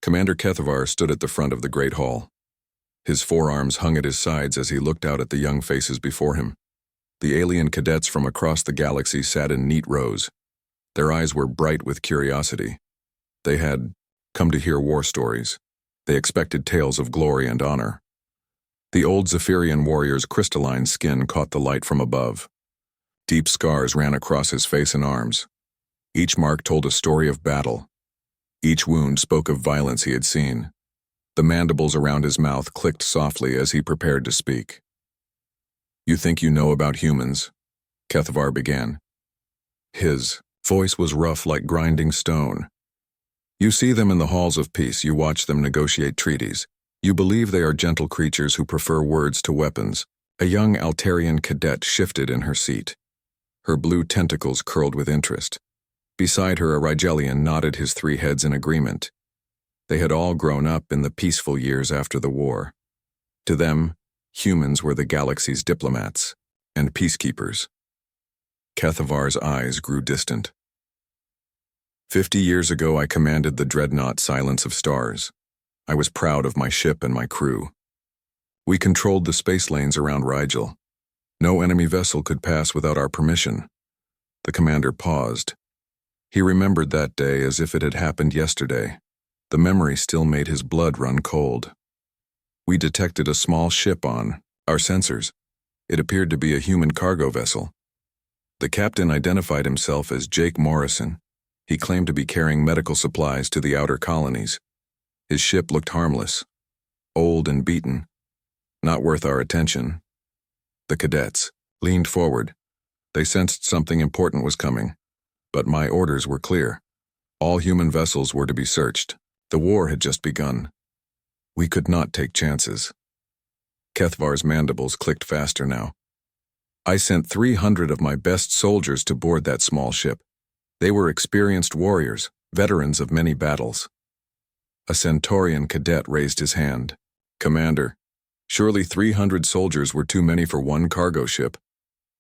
Commander Kethavar stood at the front of the Great Hall. His forearms hung at his sides as he looked out at the young faces before him. The alien cadets from across the galaxy sat in neat rows. Their eyes were bright with curiosity. They had come to hear war stories. They expected tales of glory and honor. The old Zephyrian warrior's crystalline skin caught the light from above. Deep scars ran across his face and arms. Each mark told a story of battle. Each wound spoke of violence he had seen. The mandibles around his mouth clicked softly as he prepared to speak. "You think you know about humans?" Kethavar began. His voice was rough like grinding stone. "You see them in the halls of peace, you watch them negotiate treaties. You believe they are gentle creatures who prefer words to weapons." A young Altarian cadet shifted in her seat. Her blue tentacles curled with interest. Beside her, a Rigelian nodded his three heads in agreement. They had all grown up in the peaceful years after the war. To them, humans were the galaxy's diplomats and peacekeepers. Kethavar's eyes grew distant. 50 years ago, I commanded the dreadnought Silence of Stars. I was proud of my ship and my crew. We controlled the space lanes around Rigel. No enemy vessel could pass without our permission. The commander paused. He remembered that day as if it had happened yesterday. The memory still made his blood run cold. We detected a small ship on our sensors. It appeared to be a human cargo vessel. The captain identified himself as Jake Morrison. He claimed to be carrying medical supplies to the outer colonies. His ship looked harmless, old and beaten, not worth our attention. The cadets leaned forward. They sensed something important was coming, but my orders were clear. All human vessels were to be searched. The war had just begun. We could not take chances. Kethavar's mandibles clicked faster now. I sent 300 of my best soldiers to board that small ship. They were experienced warriors, veterans of many battles. A Centaurian cadet raised his hand. "Commander, surely 300 soldiers were too many for one cargo ship."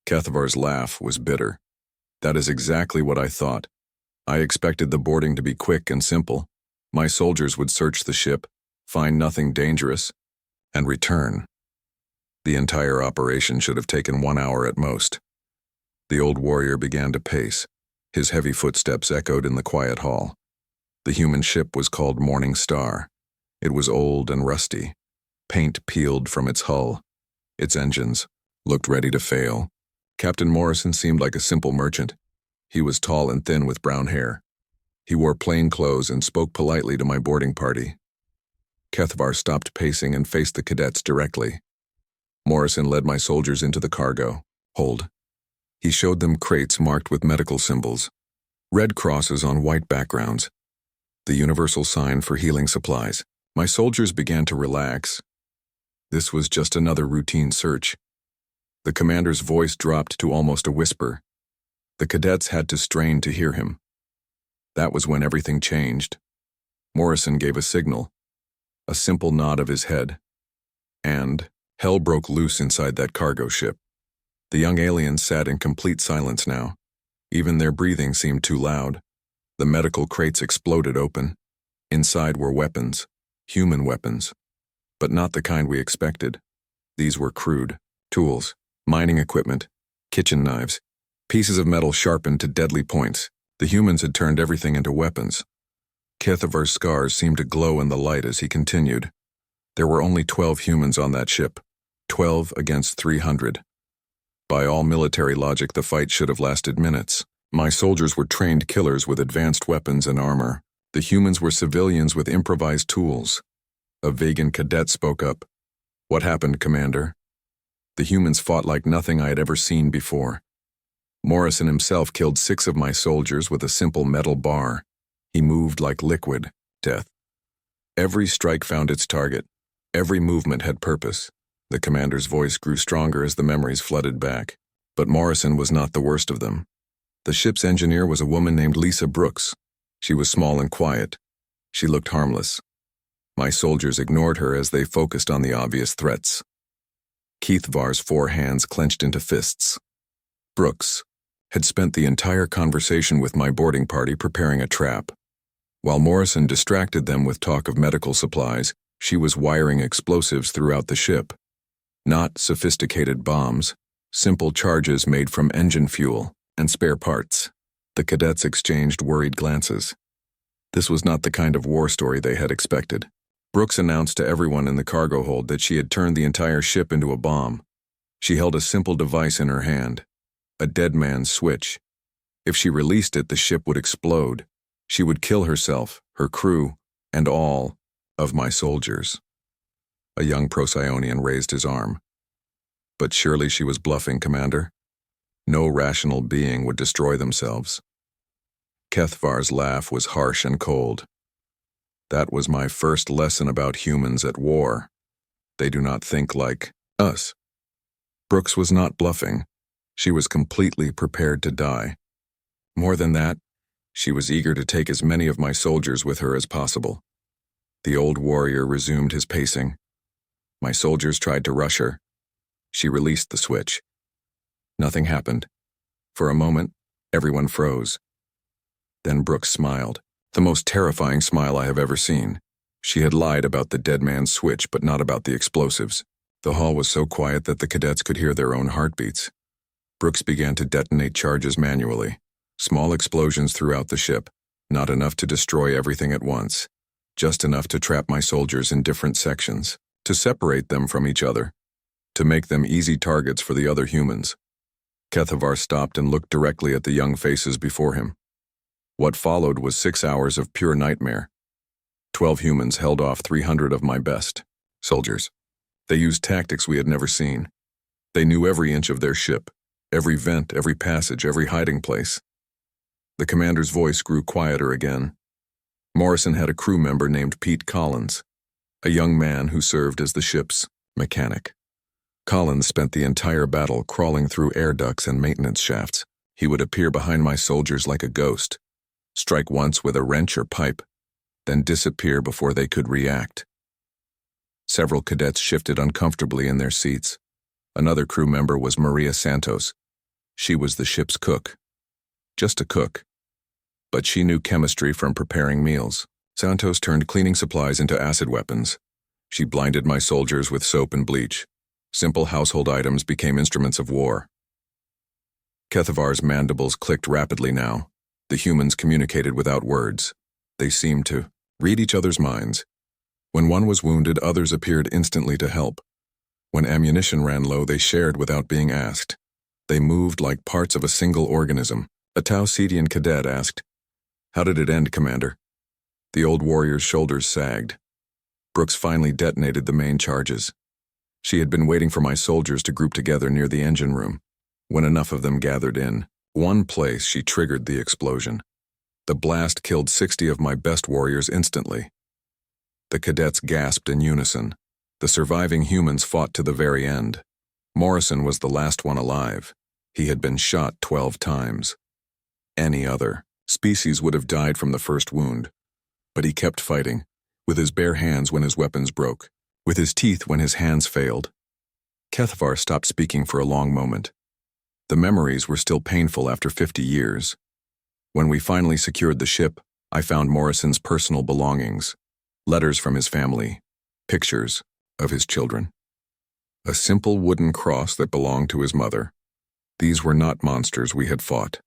Kethavar's laugh was bitter. "That is exactly what I thought. I expected the boarding to be quick and simple. My soldiers would search the ship, find nothing dangerous, and return. The entire operation should have taken 1 hour at most." The old warrior began to pace. His heavy footsteps echoed in the quiet hall. The human ship was called Morning Star. It was old and rusty. Paint peeled from its hull. Its engines looked ready to fail. Captain Morrison seemed like a simple merchant. He was tall and thin with brown hair. He wore plain clothes and spoke politely to my boarding party. Kethavar stopped pacing and faced the cadets directly. Morrison led my soldiers into the cargo hold. He showed them crates marked with medical symbols, red crosses on white backgrounds, the universal sign for healing supplies. My soldiers began to relax. This was just another routine search. The commander's voice dropped to almost a whisper. The cadets had to strain to hear him. That was when everything changed. Morrison gave a signal, a simple nod of his head, and hell broke loose inside that cargo ship. The young aliens sat in complete silence now. Even their breathing seemed too loud. The medical crates exploded open. Inside were weapons, human weapons, but not the kind we expected. These were crude tools, mining equipment, kitchen knives, pieces of metal sharpened to deadly points. The humans had turned everything into weapons. Kethavar's scars seemed to glow in the light as he continued. There were only 12 humans on that ship, 12 against 300. By all military logic, the fight should have lasted minutes. My soldiers were trained killers with advanced weapons and armor. The humans were civilians with improvised tools. A vegan cadet spoke up. "What happened, Commander?" The humans fought like nothing I had ever seen before. Morrison himself killed 6 of my soldiers with a simple metal bar. He moved like liquid death. Every strike found its target. Every movement had purpose. The commander's voice grew stronger as the memories flooded back. But Morrison was not the worst of them. The ship's engineer was a woman named Lisa Brooks. She was small and quiet. She looked harmless. My soldiers ignored her as they focused on the obvious threats. Kethavar's 4 hands clenched into fists. Brooks had spent the entire conversation with my boarding party preparing a trap. While Morrison distracted them with talk of medical supplies, she was wiring explosives throughout the ship. Not sophisticated bombs, simple charges made from engine fuel and spare parts. The cadets exchanged worried glances. This was not the kind of war story they had expected. Brooks announced to everyone in the cargo hold that she had turned the entire ship into a bomb. She held a simple device in her hand, a dead man's switch. If she released it, the ship would explode. She would kill herself, her crew, and all of my soldiers. A young Procyon raised his arm. But surely she was bluffing, Commander. No rational being would destroy themselves. Kethvar's laugh was harsh and cold. That was my first lesson about humans at war. They do not think like us. Brooks was not bluffing. She was completely prepared to die. More than that, she was eager to take as many of my soldiers with her as possible. The old warrior resumed his pacing. My soldiers tried to rush her. She released the switch. Nothing happened. For a moment, everyone froze. Then Brooks smiled, the most terrifying smile I have ever seen. She had lied about the dead man's switch, but not about the explosives. The hall was so quiet that the cadets could hear their own heartbeats. Brooks began to detonate charges manually. Small explosions throughout the ship, not enough to destroy everything at once, just enough to trap my soldiers in different sections, to separate them from each other, to make them easy targets for the other humans. Kethvar stopped and looked directly at the young faces before him. What followed was 6 hours of pure nightmare. 12 humans held off 300 of my best soldiers. They used tactics we had never seen. They knew every inch of their ship, every vent, every passage, every hiding place. The commander's voice grew quieter again. Morrison had a crew member named Pete Collins, a young man who served as the ship's mechanic. Collins spent the entire battle crawling through air ducts and maintenance shafts. He would appear behind my soldiers like a ghost, strike once with a wrench or pipe, then disappear before they could react. Several cadets shifted uncomfortably in their seats. Another crew member was Maria Santos. She was the ship's cook. Just a cook. But she knew chemistry from preparing meals. Santos turned cleaning supplies into acid weapons. She blinded my soldiers with soap and bleach. Simple household items became instruments of war. Kethvar's mandibles clicked rapidly now. The humans communicated without words. They seemed to read each other's minds. When one was wounded, others appeared instantly to help. When ammunition ran low, they shared without being asked. They moved like parts of a single organism. A Tau Cetian cadet asked, "How did it end, Commander?" The old warrior's shoulders sagged. Brooks finally detonated the main charges. She had been waiting for my soldiers to group together near the engine room. When enough of them gathered in one place, she triggered the explosion. The blast killed 60 of my best warriors instantly. The cadets gasped in unison. The surviving humans fought to the very end. Morrison was the last one alive. He had been shot 12 times. Any other species would have died from the first wound. But he kept fighting, with his bare hands when his weapons broke, with his teeth when his hands failed. Kethvar stopped speaking for a long moment. The memories were still painful after 50 years. When we finally secured the ship, I found Morrison's personal belongings, letters from his family, pictures of his children. A simple wooden cross that belonged to his mother. These were not monsters we had fought.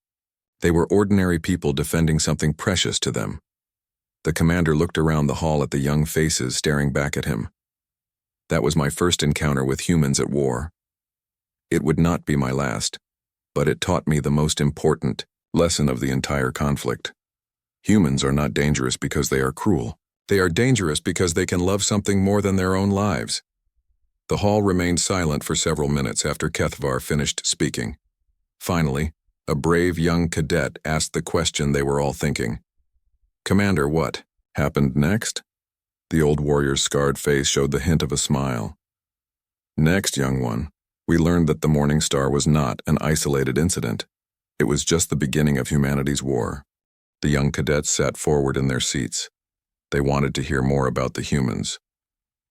They were ordinary people defending something precious to them. The commander looked around the hall at the young faces staring back at him. That was my first encounter with humans at war. It would not be my last, but it taught me the most important lesson of the entire conflict. Humans are not dangerous because they are cruel. They are dangerous because they can love something more than their own lives. The hall remained silent for several minutes after Kethvar finished speaking. Finally, a brave young cadet asked the question they were all thinking. "Commander, what happened next?" The old warrior's scarred face showed the hint of a smile. "Next, young one, we learned that the Morning Star was not an isolated incident. It was just the beginning of humanity's war." The young cadets sat forward in their seats. They wanted to hear more about the humans.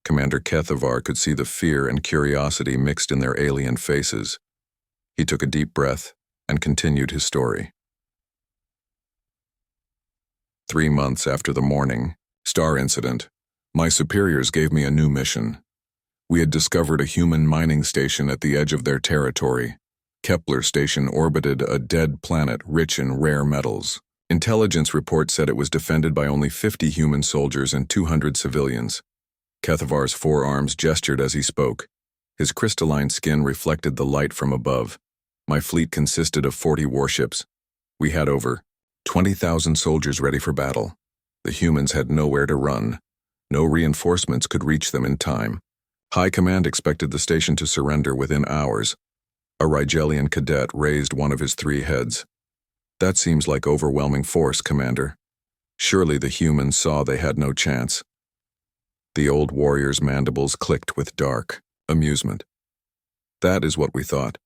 Commander Kethvar could see the fear and curiosity mixed in their alien faces. He took a deep breath and continued his story. 3 months after the morning star incident, my superiors gave me a new mission. We had discovered a human mining station at the edge of their territory. Kepler station orbited a dead planet rich in rare metals. Intelligence reports said it was defended by only 50 human soldiers and 200 civilians. Kethavar's forearms gestured as he spoke. His crystalline skin reflected the light from above. My fleet consisted of 40 warships. We had over 20,000 soldiers ready for battle. The humans had nowhere to run. No reinforcements could reach them in time. High Command expected the station to surrender within hours. A Rigelian cadet raised one of his 3 heads. That seems like overwhelming force, Commander. Surely the humans saw they had no chance. The old warrior's mandibles clicked with dark amusement. That is what we thought.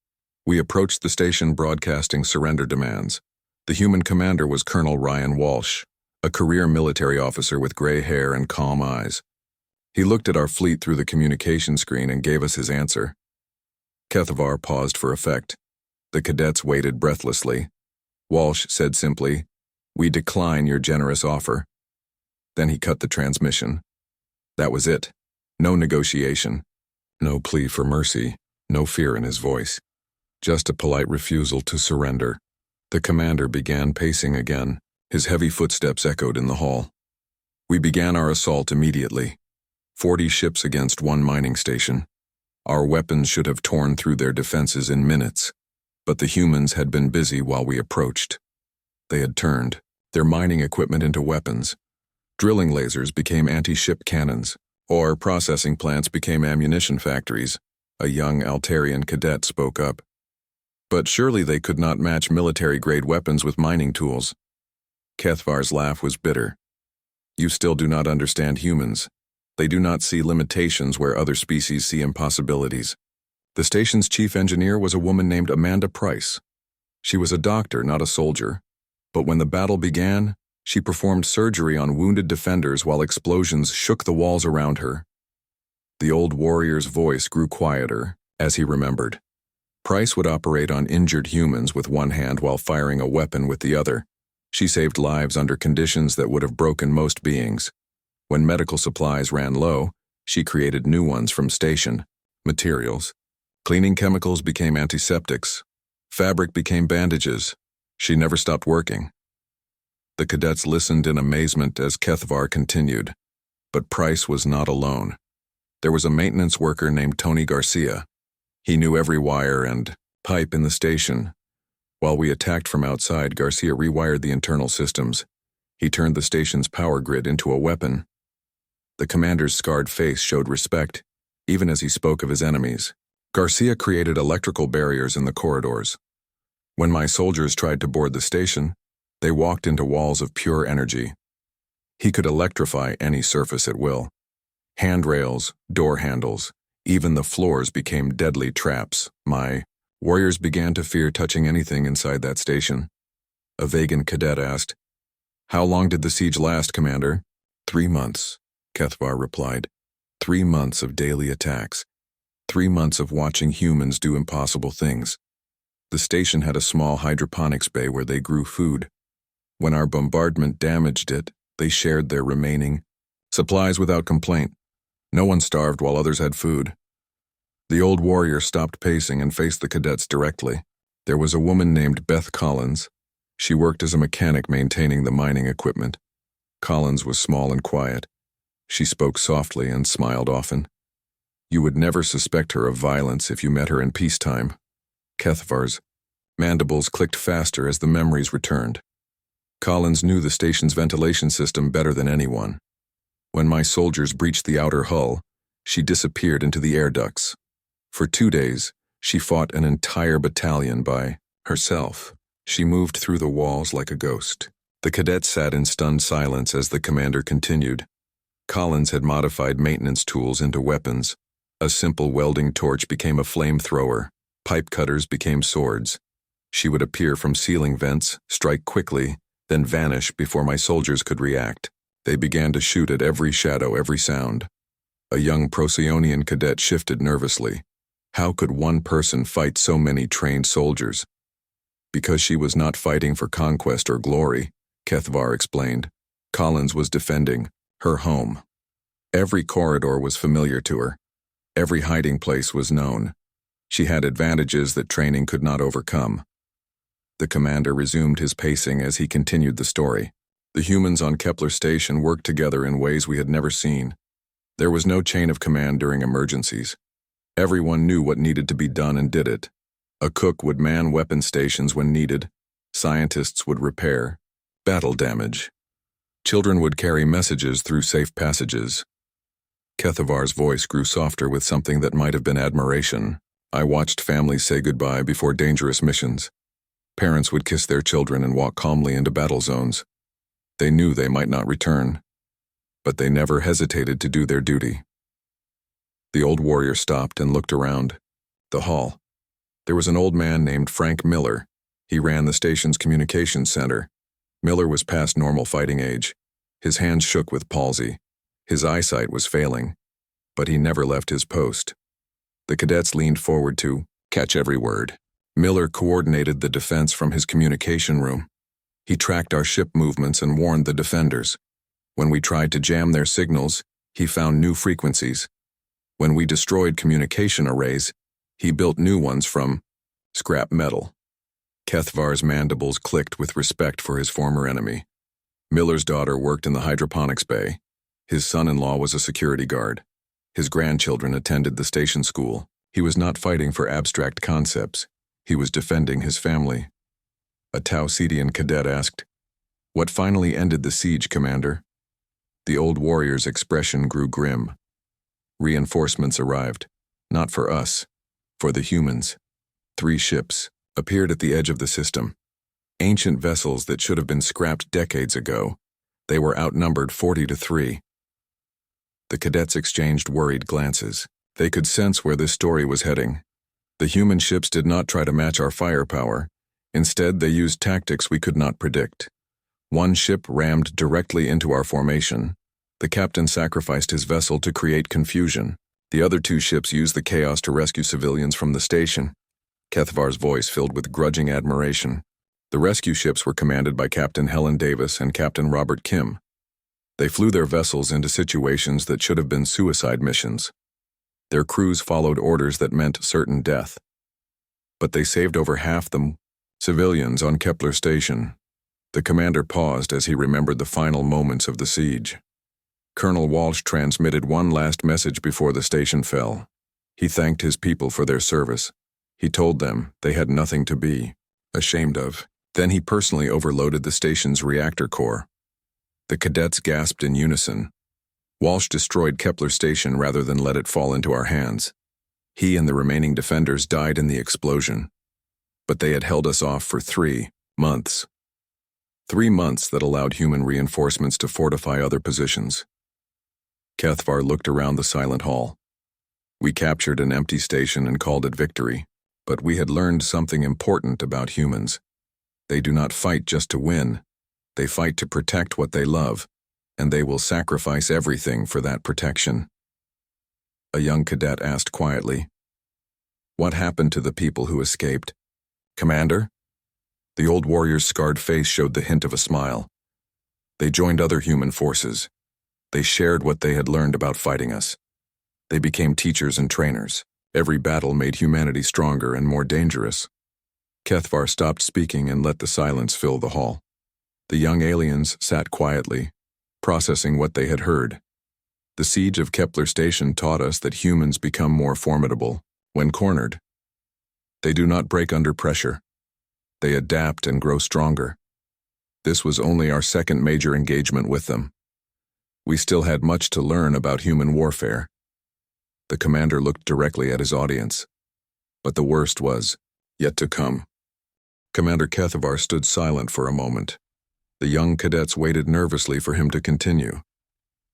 We approached the station broadcasting surrender demands. The human commander was Colonel Ryan Walsh, a career military officer with gray hair and calm eyes. He looked at our fleet through the communication screen and gave us his answer. Kethavar paused for effect. The cadets waited breathlessly. Walsh said simply, "We decline your generous offer." Then he cut the transmission. That was it. No negotiation. No plea for mercy. No fear in his voice. Just a polite refusal to surrender. The commander began pacing again. His heavy footsteps echoed in the hall. We began our assault immediately. 40 ships against 1 mining station. Our weapons should have torn through their defenses in minutes, but the humans had been busy while we approached. They had turned their mining equipment into weapons. Drilling lasers became anti-ship cannons. Ore processing plants became ammunition factories. A young Altarian cadet spoke up. But surely they could not match military-grade weapons with mining tools. Kethavar's laugh was bitter. You still do not understand humans. They do not see limitations where other species see impossibilities. The station's chief engineer was a woman named Amanda Price. She was a doctor, not a soldier. But when the battle began, she performed surgery on wounded defenders while explosions shook the walls around her. The old warrior's voice grew quieter as he remembered. Price would operate on injured humans with one hand while firing a weapon with the other. She saved lives under conditions that would have broken most beings. When medical supplies ran low, she created new ones from station materials. Cleaning chemicals became antiseptics. Fabric became bandages. She never stopped working. The cadets listened in amazement as Kethavar continued. But Price was not alone. There was a maintenance worker named Tony Garcia. He knew every wire and pipe in the station. While we attacked from outside, Garcia rewired the internal systems. He turned the station's power grid into a weapon. The commander's scarred face showed respect, even as he spoke of his enemies. Garcia created electrical barriers in the corridors. When my soldiers tried to board the station, they walked into walls of pure energy. He could electrify any surface at will. Handrails, door handles, even the floors became deadly traps. My warriors began to fear touching anything inside that station. A Vegan cadet asked, "How long did the siege last, Commander?" 3 months, Kethavar replied. 3 months of daily attacks. 3 months of watching humans do impossible things. The station had a small hydroponics bay where they grew food. When our bombardment damaged it, they shared their remaining supplies without complaint. No one starved while others had food. The old warrior stopped pacing and faced the cadets directly. There was a woman named Beth Collins. She worked as a mechanic maintaining the mining equipment. Collins was small and quiet. She spoke softly and smiled often. You would never suspect her of violence if you met her in peacetime. Kethavar's mandibles clicked faster as the memories returned. Collins knew the station's ventilation system better than anyone. When my soldiers breached the outer hull, she disappeared into the air ducts. For 2 days, she fought an entire battalion by herself. She moved through the walls like a ghost. The cadets sat in stunned silence as the commander continued. Collins had modified maintenance tools into weapons. A simple welding torch became a flamethrower. Pipe cutters became swords. She would appear from ceiling vents, strike quickly, then vanish before my soldiers could react. They began to shoot at every shadow, every sound. A young Procyon cadet shifted nervously. How could one person fight so many trained soldiers? Because she was not fighting for conquest or glory, Kethavar explained. Collins was defending her home. Every corridor was familiar to her. Every hiding place was known. She had advantages that training could not overcome. The commander resumed his pacing as he continued the story. The humans on Kepler Station worked together in ways we had never seen. There was no chain of command during emergencies. Everyone knew what needed to be done and did it. A cook would man weapon stations when needed. Scientists would repair battle damage. Children would carry messages through safe passages. Kethavar's voice grew softer with something that might have been admiration. I watched families say goodbye before dangerous missions. Parents would kiss their children and walk calmly into battle zones. They knew they might not return, but they never hesitated to do their duty. The old warrior stopped and looked around the hall. There was an old man named Frank Miller. He ran the station's communications center. Miller was past normal fighting age. His hands shook with palsy. His eyesight was failing, but he never left his post. The cadets leaned forward to catch every word. Miller coordinated the defense from his communication room. He tracked our ship movements and warned the defenders. When we tried to jam their signals, he found new frequencies. When we destroyed communication arrays, he built new ones from scrap metal. Kethavar's mandibles clicked with respect for his former enemy. Miller's daughter worked in the hydroponics bay. His son-in-law was a security guard. His grandchildren attended the station school. He was not fighting for abstract concepts. He was defending his family. A Tau Cetian cadet asked, "What finally ended the siege, Commander?" The old warrior's expression grew grim. Reinforcements arrived. Not for us, for the humans. 3 ships appeared at the edge of the system. Ancient vessels that should have been scrapped decades ago. They were outnumbered 40-3. The cadets exchanged worried glances. They could sense where this story was heading. The human ships did not try to match our firepower. Instead, they used tactics we could not predict. One ship rammed directly into our formation. The captain sacrificed his vessel to create confusion. The other 2 ships used the chaos to rescue civilians from the station. Kethavar's voice filled with grudging admiration. The rescue ships were commanded by Captain Helen Davis and Captain Robert Kim. They flew their vessels into situations that should have been suicide missions. Their crews followed orders that meant certain death. But they saved over half the civilians on Kepler Station. The commander paused as he remembered the final moments of the siege. Colonel Walsh transmitted one last message before the station fell. He thanked his people for their service. He told them they had nothing to be ashamed of. Then he personally overloaded the station's reactor core. The cadets gasped in unison. Walsh destroyed Kepler Station rather than let it fall into our hands. He and the remaining defenders died in the explosion. But they had held us off for 3 months. 3 months that allowed human reinforcements to fortify other positions. Kethavar looked around the silent hall. We captured an empty station and called it victory. But we had learned something important about humans. They do not fight just to win. They fight to protect what they love, and they will sacrifice everything for that protection. A young cadet asked quietly, "What happened to the people who escaped?" "Commander?" The old warrior's scarred face showed the hint of a smile. "They joined other human forces. They shared what they had learned about fighting us. They became teachers and trainers. Every battle made humanity stronger and more dangerous." Kethavar stopped speaking and let the silence fill the hall. The young aliens sat quietly, processing what they had heard. The siege of Kepler Station taught us that humans become more formidable when cornered. They do not break under pressure. They adapt and grow stronger. This was only our second major engagement with them. We still had much to learn about human warfare. The commander looked directly at his audience. But the worst was yet to come. Commander Kethavar stood silent for a moment. The young cadets waited nervously for him to continue.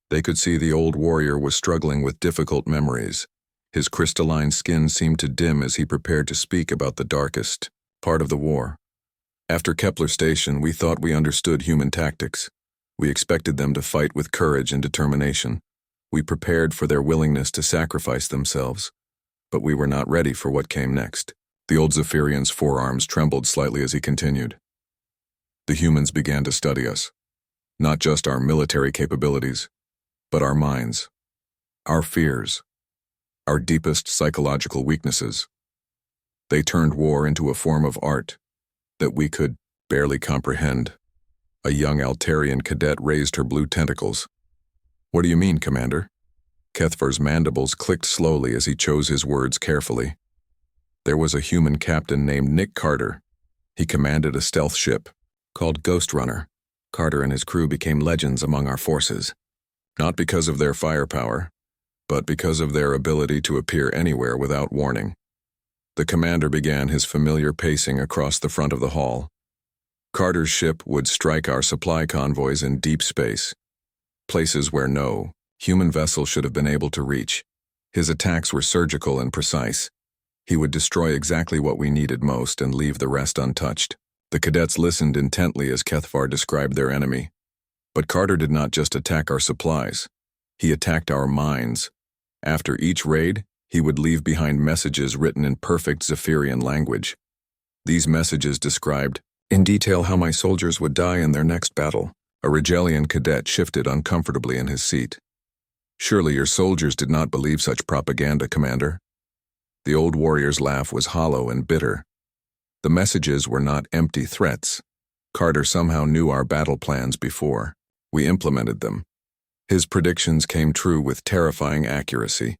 They could see the old warrior was struggling with difficult memories. His crystalline skin seemed to dim as he prepared to speak about the darkest part of the war. After Kepler Station, we thought we understood human tactics. We expected them to fight with courage and determination. We prepared for their willingness to sacrifice themselves. But we were not ready for what came next. The old Zephyrian's forearms trembled slightly as he continued. The humans began to study us. Not just our military capabilities, but our minds, our fears, our deepest psychological weaknesses. They turned war into a form of art that we could barely comprehend. A young Altarian cadet raised her blue tentacles. "What do you mean, Commander?" Kethvar's mandibles clicked slowly as he chose his words carefully. There was a human captain named Nick Carter. He commanded a stealth ship called Ghost Runner. Carter and his crew became legends among our forces, not because of their firepower, but because of their ability to appear anywhere without warning. The commander began his familiar pacing across the front of the hall. Carter's ship would strike our supply convoys in deep space, places where no human vessel should have been able to reach. His attacks were surgical and precise. He would destroy exactly what we needed most and leave the rest untouched. The cadets listened intently as Kethvar described their enemy. But Carter did not just attack our supplies. He attacked our minds. After each raid, he would leave behind messages written in perfect Zephyrian language. These messages described in detail how my soldiers would die in their next battle. A Rigelian cadet shifted uncomfortably in his seat. "Surely your soldiers did not believe such propaganda, Commander." The old warrior's laugh was hollow and bitter. The messages were not empty threats. Carter somehow knew our battle plans before we implemented them. His predictions came true with terrifying accuracy.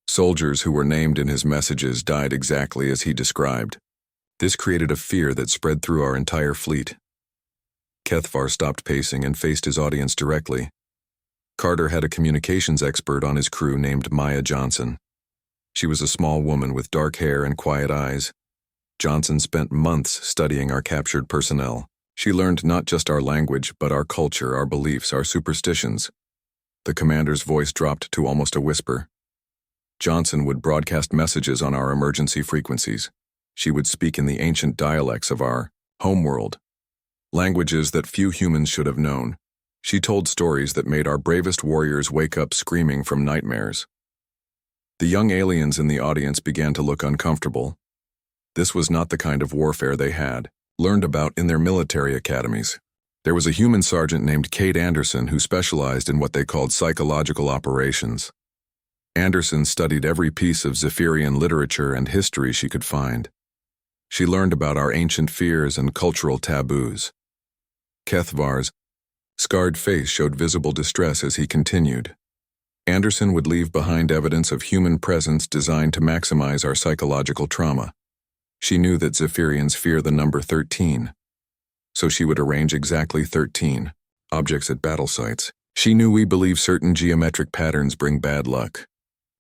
Soldiers who were named in his messages died exactly as he described. This created a fear that spread through our entire fleet. Kethvar stopped pacing and faced his audience directly. Carter had a communications expert on his crew named Maya Johnson. She was a small woman with dark hair and quiet eyes. Johnson spent months studying our captured personnel. She learned not just our language, but our culture, our beliefs, our superstitions. The commander's voice dropped to almost a whisper. Johnson would broadcast messages on our emergency frequencies. She would speak in the ancient dialects of our homeworld, languages that few humans should have known. She told stories that made our bravest warriors wake up screaming from nightmares. The young aliens in the audience began to look uncomfortable. This was not the kind of warfare they had learned about in their military academies. There was a human sergeant named Kate Anderson who specialized in what they called psychological operations. Anderson studied every piece of Zephyrian literature and history she could find. She learned about our ancient fears and cultural taboos. Kethvar's scarred face showed visible distress as he continued. Anderson would leave behind evidence of human presence designed to maximize our psychological trauma. She knew that Zephyrians fear the number 13, so she would arrange exactly 13 objects at battle sites. She knew we believe certain geometric patterns bring bad luck,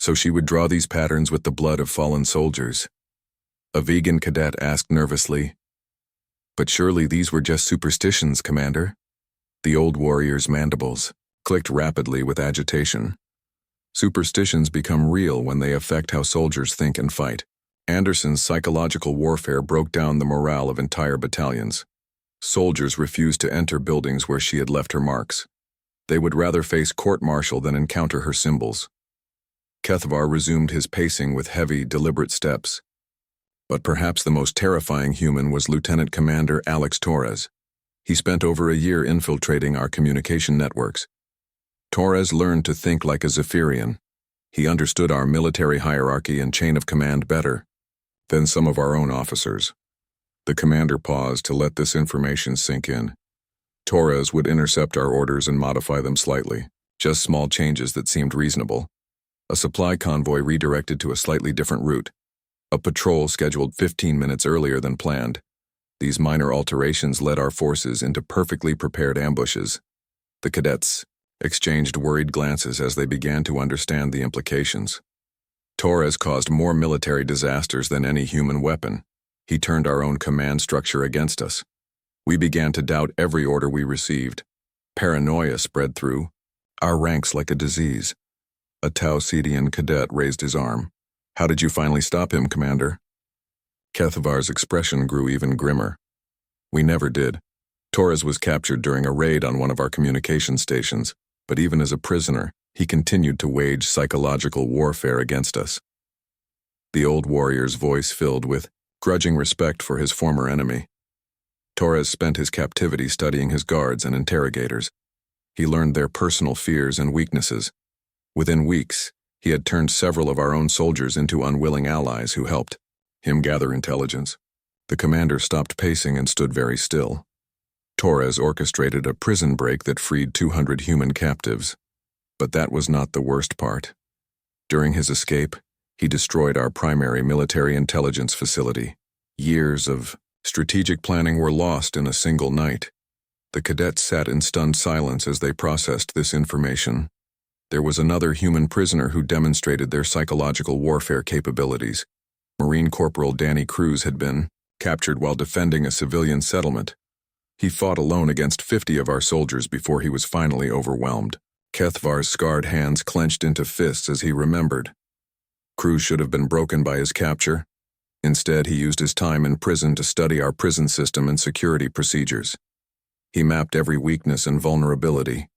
so she would draw these patterns with the blood of fallen soldiers. A vegan cadet asked nervously, "But surely these were just superstitions, Commander?" The old warrior's mandibles clicked rapidly with agitation. Superstitions become real when they affect how soldiers think and fight. Anderson's psychological warfare broke down the morale of entire battalions. Soldiers refused to enter buildings where she had left her marks. They would rather face court-martial than encounter her symbols. Kethvar resumed his pacing with heavy, deliberate steps. But perhaps the most terrifying human was Lieutenant Commander Alex Torres. He spent over a year infiltrating our communication networks. Torres learned to think like a Zephyrian. He understood our military hierarchy and chain of command better than some of our own officers. The commander paused to let this information sink in. Torres would intercept our orders and modify them slightly, just small changes that seemed reasonable. A supply convoy redirected to a slightly different route. A patrol scheduled 15 minutes earlier than planned. These minor alterations led our forces into perfectly prepared ambushes. The cadets exchanged worried glances as they began to understand the implications. Torres caused more military disasters than any human weapon. He turned our own command structure against us. We began to doubt every order we received. Paranoia spread through our ranks like a disease. A Tau Cetian cadet raised his arm. "How did you finally stop him, Commander?" Kethvar's expression grew even grimmer. "We never did. Torres was captured during a raid on one of our communication stations, but even as a prisoner, he continued to wage psychological warfare against us." The old warrior's voice filled with grudging respect for his former enemy. Torres spent his captivity studying his guards and interrogators. He learned their personal fears and weaknesses. Within weeks, he had turned several of our own soldiers into unwilling allies who helped him gather intelligence. The commander stopped pacing and stood very still. Torres orchestrated a prison break that freed 200 human captives. But that was not the worst part. During his escape, he destroyed our primary military intelligence facility. Years of strategic planning were lost in a single night. The cadets sat in stunned silence as they processed this information. There was another human prisoner who demonstrated their psychological warfare capabilities. Marine Corporal Danny Cruz had been captured while defending a civilian settlement. He fought alone against 50 of our soldiers before he was finally overwhelmed. Kethvar's scarred hands clenched into fists as he remembered. Cruz should have been broken by his capture. Instead, he used his time in prison to study our prison system and security procedures. He mapped every weakness and vulnerability.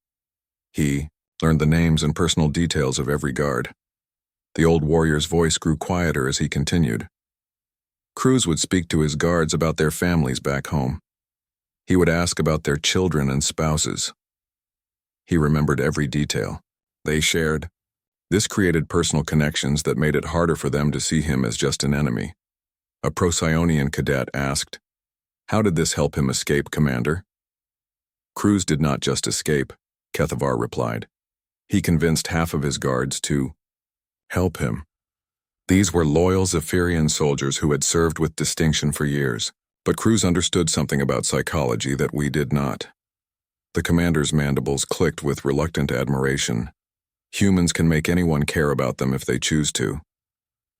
He learned the names and personal details of every guard. The old warrior's voice grew quieter as he continued. Cruz would speak to his guards about their families back home. He would ask about their children and spouses. He remembered every detail. They shared. This created personal connections that made it harder for them to see him as just an enemy. A Procyon cadet asked, "How did this help him escape, Commander?" Cruz did not just escape, Kethavar replied. He convinced half of his guards to help him. These were loyal Zephyrian soldiers who had served with distinction for years, but Cruz understood something about psychology that we did not. The commander's mandibles clicked with reluctant admiration. Humans can make anyone care about them if they choose to.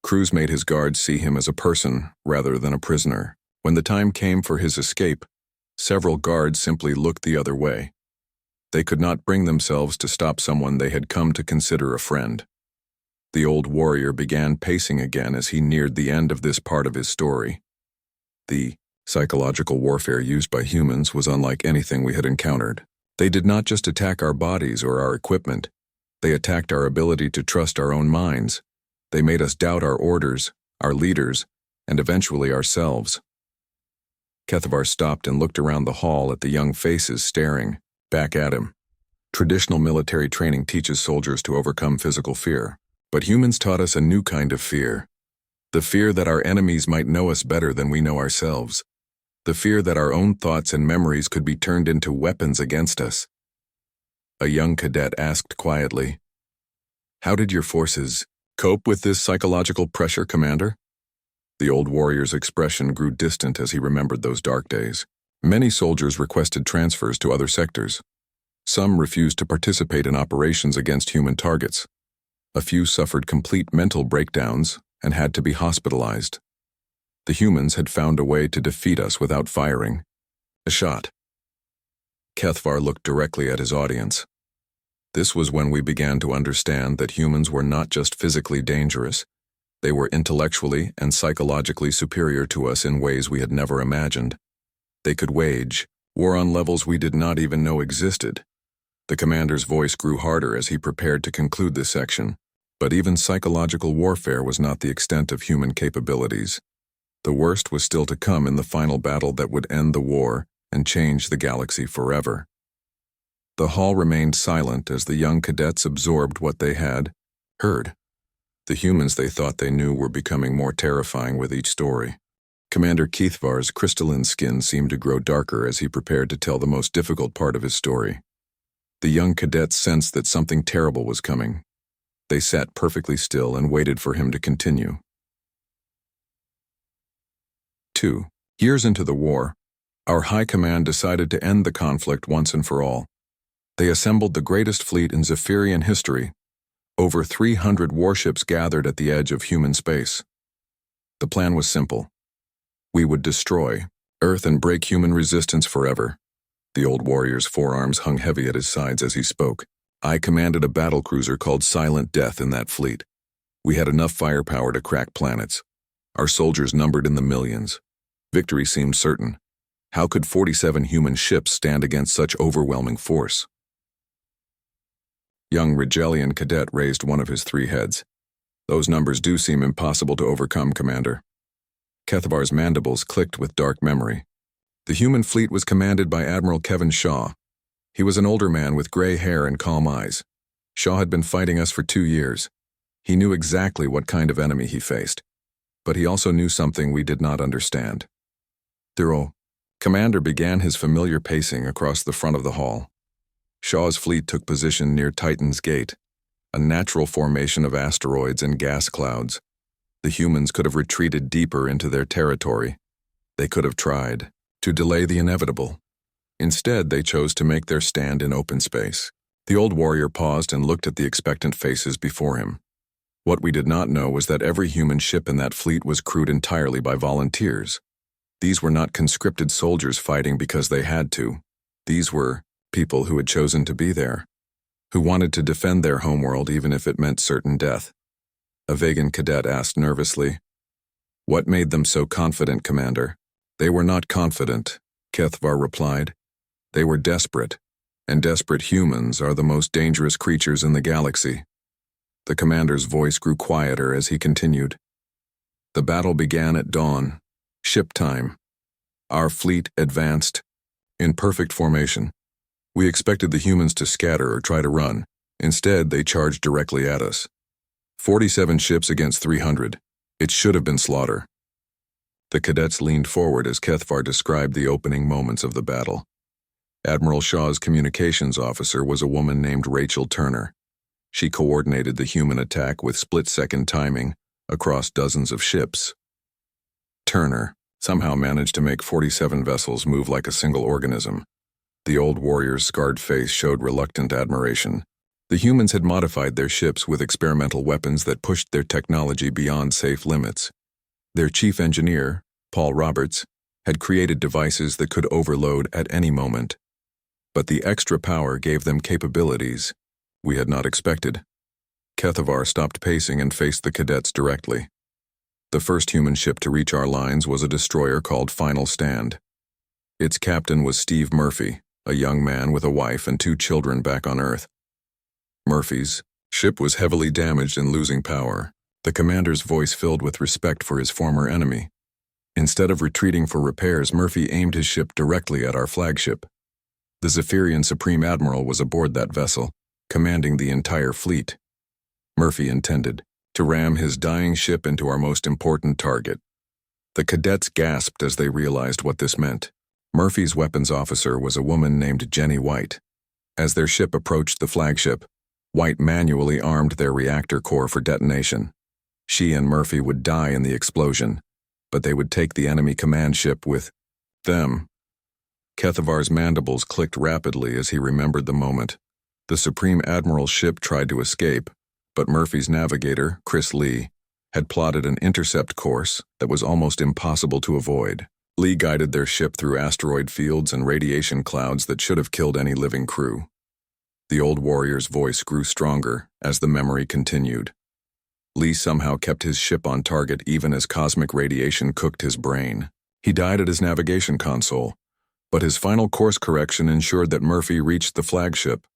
Cruz made his guards see him as a person rather than a prisoner. When the time came for his escape, several guards simply looked the other way. They could not bring themselves to stop someone they had come to consider a friend. The old warrior began pacing again as he neared the end of this part of his story. The psychological warfare used by humans was unlike anything we had encountered. They did not just attack our bodies or our equipment. They attacked our ability to trust our own minds. They made us doubt our orders, our leaders, and eventually ourselves. Kethavar stopped and looked around the hall at the young faces staring back at him. Traditional military training teaches soldiers to overcome physical fear, but humans taught us a new kind of fear. The fear that our enemies might know us better than we know ourselves. The fear that our own thoughts and memories could be turned into weapons against us. A young cadet asked quietly, "How did your forces cope with this psychological pressure, Commander?" The old warrior's expression grew distant as he remembered those dark days. Many soldiers requested transfers to other sectors. Some refused to participate in operations against human targets. A few suffered complete mental breakdowns and had to be hospitalized. The humans had found a way to defeat us without firing a shot. Kethvar looked directly at his audience. This was when we began to understand that humans were not just physically dangerous. They were intellectually and psychologically superior to us in ways we had never imagined. They could wage war on levels we did not even know existed. The commander's voice grew harder as he prepared to conclude this section, but even psychological warfare was not the extent of human capabilities. The worst was still to come in the final battle that would end the war and change the galaxy forever. The hall remained silent as the young cadets absorbed what they had heard. The humans they thought they knew were becoming more terrifying with each story. Commander Kethvar's crystalline skin seemed to grow darker as he prepared to tell the most difficult part of his story. The young cadets sensed that something terrible was coming. They sat perfectly still and waited for him to continue. 2 years into the war, our high command decided to end the conflict once and for all. They assembled the greatest fleet in Zephyrian history. Over 300 warships gathered at the edge of human space. The plan was simple. We would destroy Earth and break human resistance forever. The old warrior's forearms hung heavy at his sides as he spoke. I commanded a battlecruiser called Silent Death in that fleet. We had enough firepower to crack planets. Our soldiers numbered in the millions. Victory seemed certain. How could 47 human ships stand against such overwhelming force? Young Rigelian cadet raised one of his 3 heads. Those numbers do seem impossible to overcome, Commander. Kethavar's mandibles clicked with dark memory. The human fleet was commanded by Admiral Kevin Shaw. He was an older man with gray hair and calm eyes. Shaw had been fighting us for 2 years. He knew exactly what kind of enemy he faced. But he also knew something we did not understand. The commander began his familiar pacing across the front of the hall. Shaw's fleet took position near Titan's Gate, a natural formation of asteroids and gas clouds. The humans could have retreated deeper into their territory. They could have tried to delay the inevitable. Instead, they chose to make their stand in open space. The old warrior paused and looked at the expectant faces before him. What we did not know was that every human ship in that fleet was crewed entirely by volunteers. These were not conscripted soldiers fighting because they had to. These were people who had chosen to be there, who wanted to defend their homeworld even if it meant certain death. A Vegan cadet asked nervously, "What made them so confident, Commander?" "They were not confident," Kethvar replied. "They were desperate, and desperate humans are the most dangerous creatures in the galaxy." The commander's voice grew quieter as he continued. "The battle began at dawn, ship time. Our fleet advanced in perfect formation. We expected the humans to scatter or try to run. Instead, they charged directly at us. 47 ships against 300. It should have been slaughter." The cadets leaned forward as Kethvar described the opening moments of the battle. Admiral Shaw's communications officer was a woman named Rachel Turner. She coordinated the human attack with split-second timing across dozens of ships. Turner somehow managed to make 47 vessels move like a single organism. The old warrior's scarred face showed reluctant admiration. The humans had modified their ships with experimental weapons that pushed their technology beyond safe limits. Their chief engineer, Paul Roberts, had created devices that could overload at any moment. But the extra power gave them capabilities we had not expected. Kethvar stopped pacing and faced the cadets directly. The first human ship to reach our lines was a destroyer called Final Stand. Its captain was Steve Murphy, a young man with a wife and 2 children back on Earth. Murphy's ship was heavily damaged and losing power. The commander's voice filled with respect for his former enemy. Instead of retreating for repairs, Murphy aimed his ship directly at our flagship. The Zephyrian Supreme Admiral was aboard that vessel, commanding the entire fleet. Murphy intended to ram his dying ship into our most important target. The cadets gasped as they realized what this meant. Murphy's weapons officer was a woman named Jenny White. As their ship approached the flagship, White manually armed their reactor core for detonation. She and Murphy would die in the explosion, but they would take the enemy command ship with them. Kethavar's mandibles clicked rapidly as he remembered the moment. The Supreme Admiral's ship tried to escape, but Murphy's navigator, Chris Lee, had plotted an intercept course that was almost impossible to avoid. Lee guided their ship through asteroid fields and radiation clouds that should have killed any living crew. The old warrior's voice grew stronger as the memory continued. Lee somehow kept his ship on target even as cosmic radiation cooked his brain. He died at his navigation console, but his final course correction ensured that Murphy reached the flagship.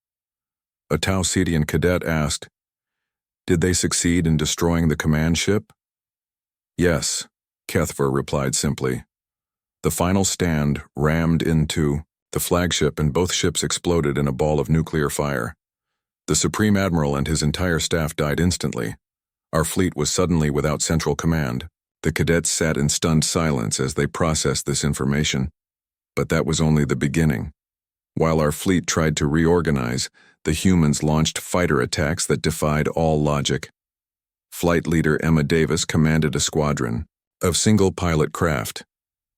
A Tau Cetian cadet asked, "Did they succeed in destroying the command ship?" "Yes," Kethvar replied simply. The Final Stand rammed into the flagship and both ships exploded in a ball of nuclear fire. The Supreme Admiral and his entire staff died instantly. Our fleet was suddenly without central command. The cadets sat in stunned silence as they processed this information. But that was only the beginning. While our fleet tried to reorganize, the humans launched fighter attacks that defied all logic. Flight leader Emma Davis commanded a squadron of single-pilot craft.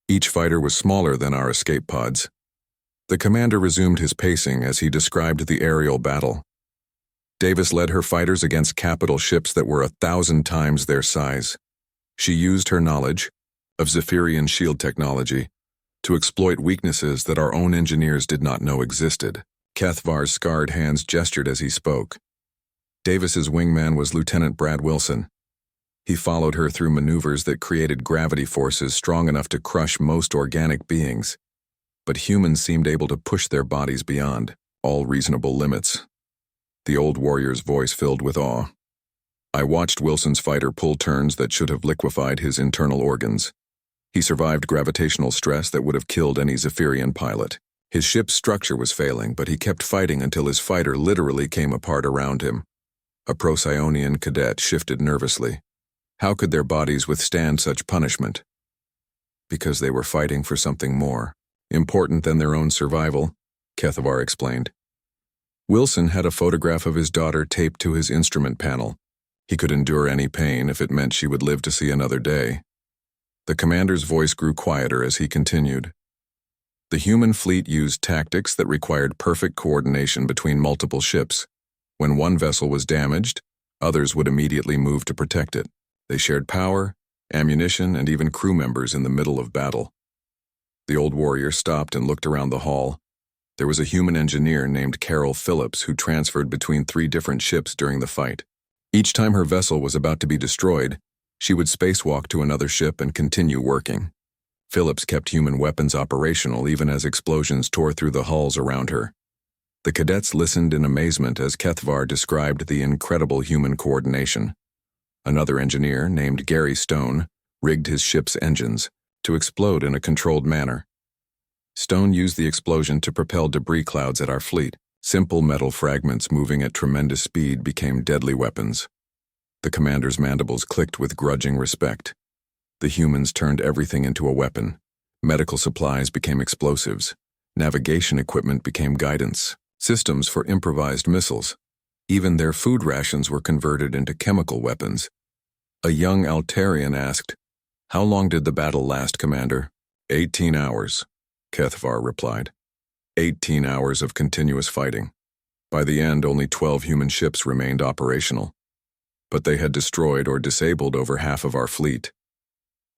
Each fighter was smaller than our escape pods. The commander resumed his pacing as he described the aerial battle. Davis led her fighters against capital ships that were 1,000 times their size. She used her knowledge of Zephyrian shield technology to exploit weaknesses that our own engineers did not know existed. Kethvar's scarred hands gestured as he spoke. Davis's wingman was Lieutenant Brad Wilson. He followed her through maneuvers that created gravity forces strong enough to crush most organic beings. But humans seemed able to push their bodies beyond all reasonable limits. The old warrior's voice filled with awe. I watched Wilson's fighter pull turns that should have liquefied his internal organs. He survived gravitational stress that would have killed any Zephyrian pilot. His ship's structure was failing, but he kept fighting until his fighter literally came apart around him. A Procyon cadet shifted nervously. How could their bodies withstand such punishment? Because they were fighting for something more important than their own survival, Kethavar explained. Wilson had a photograph of his daughter taped to his instrument panel. He could endure any pain if it meant she would live to see another day. The commander's voice grew quieter as he continued. The human fleet used tactics that required perfect coordination between multiple ships. When one vessel was damaged, others would immediately move to protect it. They shared power, ammunition, and even crew members in the middle of battle. The old warrior stopped and looked around the hall. There was a human engineer named Carol Phillips who transferred between 3 different ships during the fight. Each time her vessel was about to be destroyed, she would spacewalk to another ship and continue working. Phillips kept human weapons operational even as explosions tore through the hulls around her. The cadets listened in amazement as Kethavar described the incredible human coordination. Another engineer, named Gary Stone, rigged his ship's engines to explode in a controlled manner. Stone used the explosion to propel debris clouds at our fleet. Simple metal fragments moving at tremendous speed became deadly weapons. The commander's mandibles clicked with grudging respect. The humans turned everything into a weapon. Medical supplies became explosives. Navigation equipment became guidance. Systems for improvised missiles. Even their food rations were converted into chemical weapons. A young Altarian asked, "How long did the battle last, Commander?" 18 hours, Kethavar replied. 18 hours of continuous fighting. By the end, only 12 human ships remained operational. But they had destroyed or disabled over half of our fleet.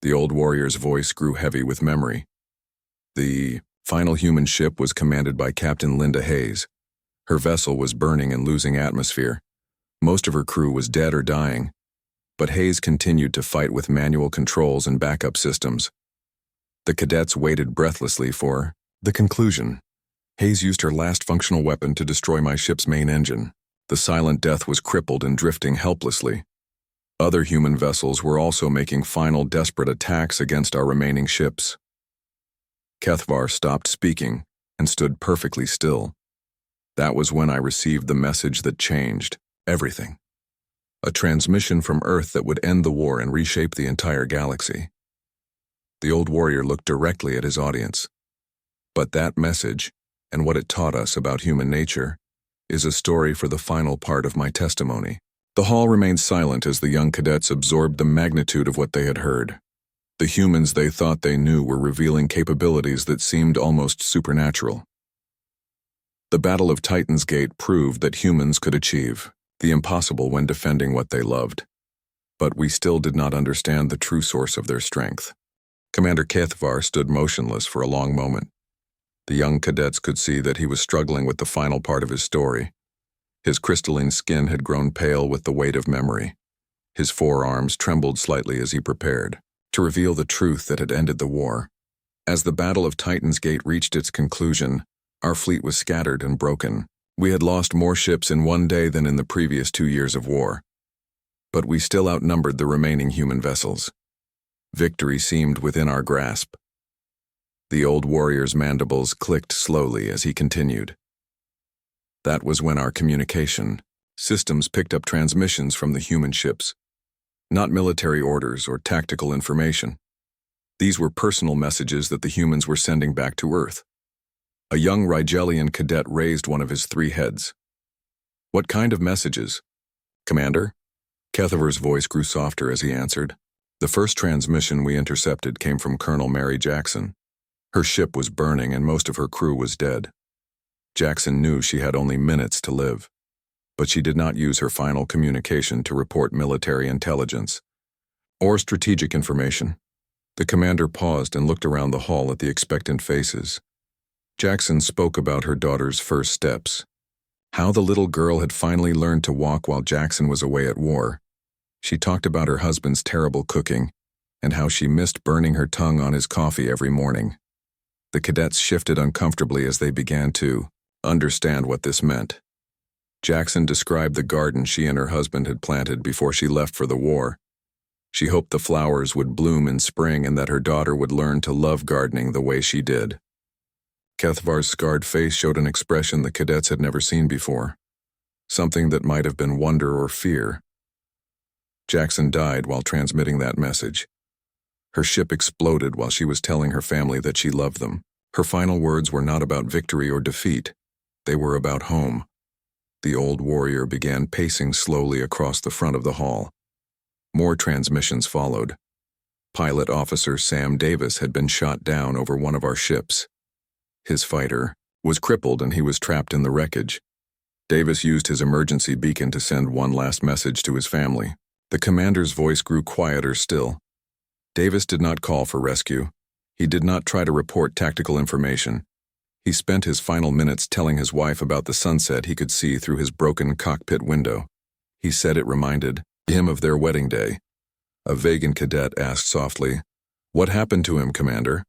The old warrior's voice grew heavy with memory. The final human ship was commanded by Captain Linda Hayes. Her vessel was burning and losing atmosphere. Most of her crew was dead or dying, but Hayes continued to fight with manual controls and backup systems. The cadets waited breathlessly for the conclusion. Hayes used her last functional weapon to destroy my ship's main engine. The silent death was crippled and drifting helplessly. Other human vessels were also making final desperate attacks against our remaining ships. Kethavar stopped speaking and stood perfectly still. That was when I received the message that changed everything. A transmission from Earth that would end the war and reshape the entire galaxy. The old warrior looked directly at his audience. But that message, and what it taught us about human nature, is a story for the final part of my testimony. The hall remained silent as the young cadets absorbed the magnitude of what they had heard. The humans they thought they knew were revealing capabilities that seemed almost supernatural. The Battle of Titan's Gate proved that humans could achieve the impossible when defending what they loved. But we still did not understand the true source of their strength. Commander Kethavar stood motionless for a long moment. The young cadets could see that he was struggling with the final part of his story. His crystalline skin had grown pale with the weight of memory. His forearms trembled slightly as he prepared to reveal the truth that had ended the war. As the Battle of Titan's Gate reached its conclusion, our fleet was scattered and broken. We had lost more ships in one day than in the previous 2 years of war. But we still outnumbered the remaining human vessels. Victory seemed within our grasp. The old warrior's mandibles clicked slowly as he continued. That was when our communication systems picked up transmissions from the human ships. Not military orders or tactical information. These were personal messages that the humans were sending back to Earth. A young Rigelian cadet raised one of his 3 heads. "What kind of messages, Commander?" Kethavar's voice grew softer as he answered. "The first transmission we intercepted came from Colonel Mary Jackson. Her ship was burning and most of her crew was dead. Jackson knew she had only minutes to live, but she did not use her final communication to report military intelligence or strategic information." The commander paused and looked around the hall at the expectant faces. Jackson spoke about her daughter's first steps, how the little girl had finally learned to walk while Jackson was away at war. She talked about her husband's terrible cooking and how she missed burning her tongue on his coffee every morning. The cadets shifted uncomfortably as they began to understand what this meant. Jackson described the garden she and her husband had planted before she left for the war. She hoped the flowers would bloom in spring and that her daughter would learn to love gardening the way she did. Kethvar's scarred face showed an expression the cadets had never seen before, something that might have been wonder or fear. Jackson died while transmitting that message. Her ship exploded while she was telling her family that she loved them. Her final words were not about victory or defeat. They were about home. The old warrior began pacing slowly across the front of the hall. More transmissions followed. Pilot Officer Sam Davis had been shot down over one of our ships. His fighter was crippled and he was trapped in the wreckage. Davis used his emergency beacon to send one last message to his family. The commander's voice grew quieter still. Davis did not call for rescue. He did not try to report tactical information. He spent his final minutes telling his wife about the sunset he could see through his broken cockpit window. He said it reminded him of their wedding day. A Vegan cadet asked softly, "What happened to him, Commander?"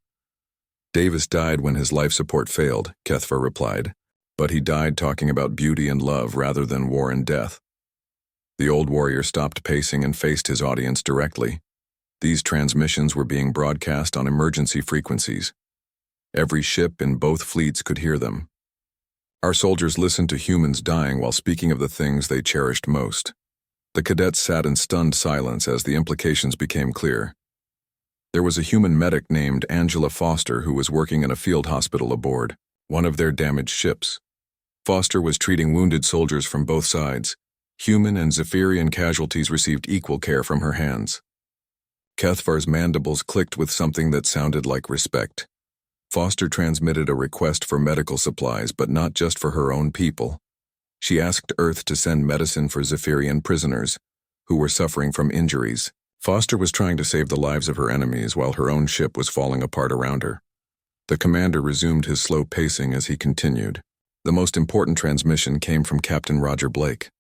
"Davis died when his life support failed," Kethvar replied. "But he died talking about beauty and love rather than war and death." The old warrior stopped pacing and faced his audience directly. These transmissions were being broadcast on emergency frequencies. Every ship in both fleets could hear them. Our soldiers listened to humans dying while speaking of the things they cherished most. The cadets sat in stunned silence as the implications became clear. There was a human medic named Angela Foster who was working in a field hospital aboard one of their damaged ships. Foster was treating wounded soldiers from both sides. Human and Zephyrian casualties received equal care from her hands. Kethvar's mandibles clicked with something that sounded like respect. Foster transmitted a request for medical supplies, but not just for her own people. She asked Earth to send medicine for Zephyrian prisoners who were suffering from injuries. Foster was trying to save the lives of her enemies while her own ship was falling apart around her. The commander resumed his slow pacing as he continued. The most important transmission came from Captain Roger Blake.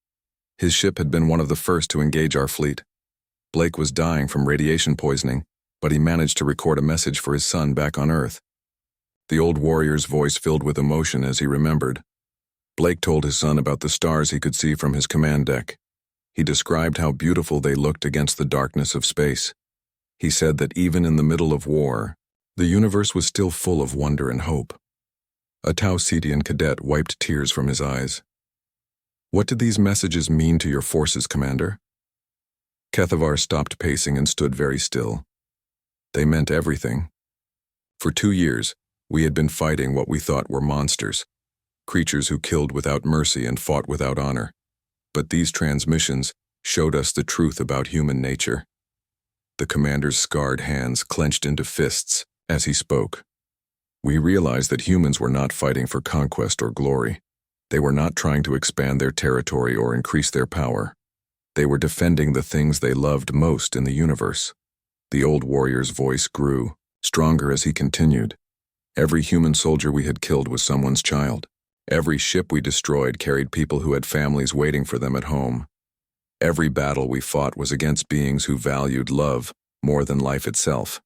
His ship had been one of the first to engage our fleet. Blake was dying from radiation poisoning, but he managed to record a message for his son back on Earth. The old warrior's voice filled with emotion as he remembered. Blake told his son about the stars he could see from his command deck. He described how beautiful they looked against the darkness of space. He said that even in the middle of war, the universe was still full of wonder and hope. A Tau Cetian cadet wiped tears from his eyes. "What did these messages mean to your forces, Commander?" Kethvar stopped pacing and stood very still. They meant everything. For 2 years, we had been fighting what we thought were monsters, creatures who killed without mercy and fought without honor. But these transmissions showed us the truth about human nature. The commander's scarred hands clenched into fists as he spoke. We realized that humans were not fighting for conquest or glory. They were not trying to expand their territory or increase their power. They were defending the things they loved most in the universe. The old warrior's voice grew, stronger as he continued. Every human soldier we had killed was someone's child. Every ship we destroyed carried people who had families waiting for them at home. Every battle we fought was against beings who valued love more than life itself.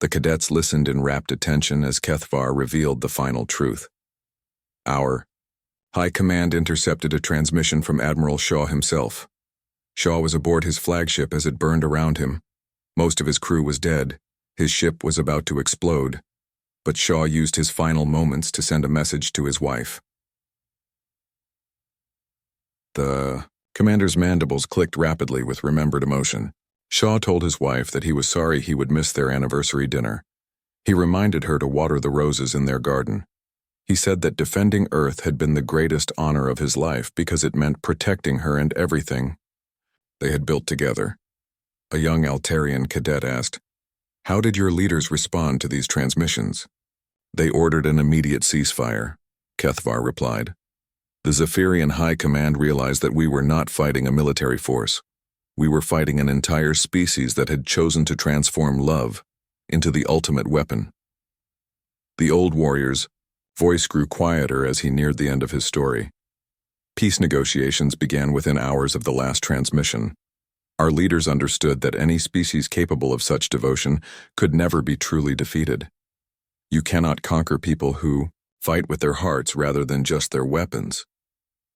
The cadets listened in rapt attention as Kethvar revealed the final truth. Our High Command intercepted a transmission from Admiral Shaw himself. Shaw was aboard his flagship as it burned around him. Most of his crew was dead. His ship was about to explode. But Shaw used his final moments to send a message to his wife. The commander's mandibles clicked rapidly with remembered emotion. Shaw told his wife that he was sorry he would miss their anniversary dinner. He reminded her to water the roses in their garden. He said that defending Earth had been the greatest honor of his life because it meant protecting her and everything they had built together. A young Altarian cadet asked, "How did your leaders respond to these transmissions?" "They ordered an immediate ceasefire," Kethvar replied. The Zephyrian High Command realized that we were not fighting a military force. We were fighting an entire species that had chosen to transform love into the ultimate weapon. The old warrior's voice grew quieter as he neared the end of his story. Peace negotiations began within hours of the last transmission. Our leaders understood that any species capable of such devotion could never be truly defeated. You cannot conquer people who fight with their hearts rather than just their weapons.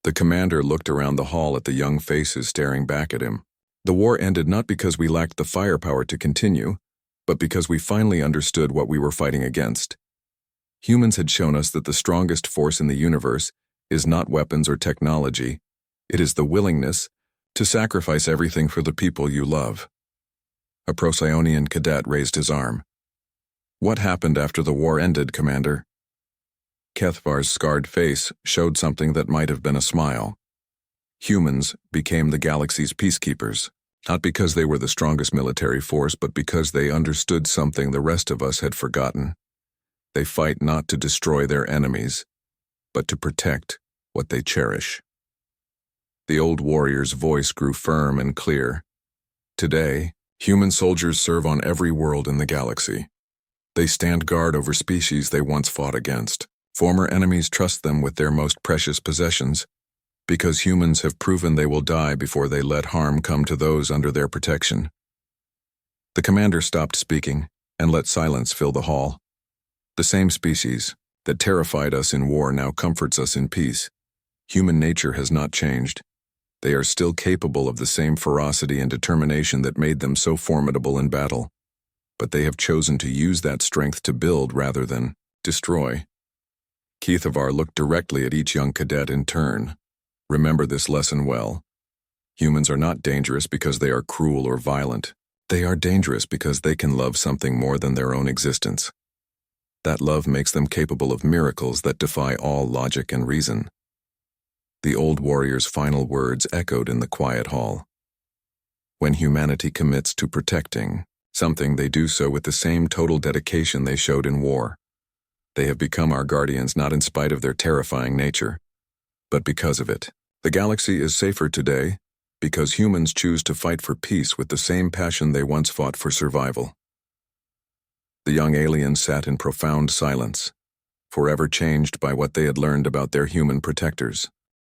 The commander looked around the hall at the young faces staring back at him. The war ended not because we lacked the firepower to continue, but because we finally understood what we were fighting against. Humans had shown us that the strongest force in the universe is not weapons or technology, it is the willingness to sacrifice everything for the people you love. A Procyon cadet raised his arm. What happened after the war ended, Commander? Kethvar's scarred face showed something that might have been a smile. Humans became the galaxy's peacekeepers, not because they were the strongest military force, but because they understood something the rest of us had forgotten. They fight not to destroy their enemies, but to protect what they cherish. The old warrior's voice grew firm and clear. Today, human soldiers serve on every world in the galaxy. They stand guard over species they once fought against. Former enemies trust them with their most precious possessions, because humans have proven they will die before they let harm come to those under their protection. The commander stopped speaking and let silence fill the hall. The same species that terrified us in war now comforts us in peace. Human nature has not changed. They are still capable of the same ferocity and determination that made them so formidable in battle. But they have chosen to use that strength to build rather than destroy. Kethvar looked directly at each young cadet in turn. Remember this lesson well. Humans are not dangerous because they are cruel or violent. They are dangerous because they can love something more than their own existence. That love makes them capable of miracles that defy all logic and reason. The old warrior's final words echoed in the quiet hall. When humanity commits to protecting something, they do so with the same total dedication they showed in war. They have become our guardians not in spite of their terrifying nature, but because of it. The galaxy is safer today because humans choose to fight for peace with the same passion they once fought for survival. The young aliens sat in profound silence, forever changed by what they had learned about their human protectors.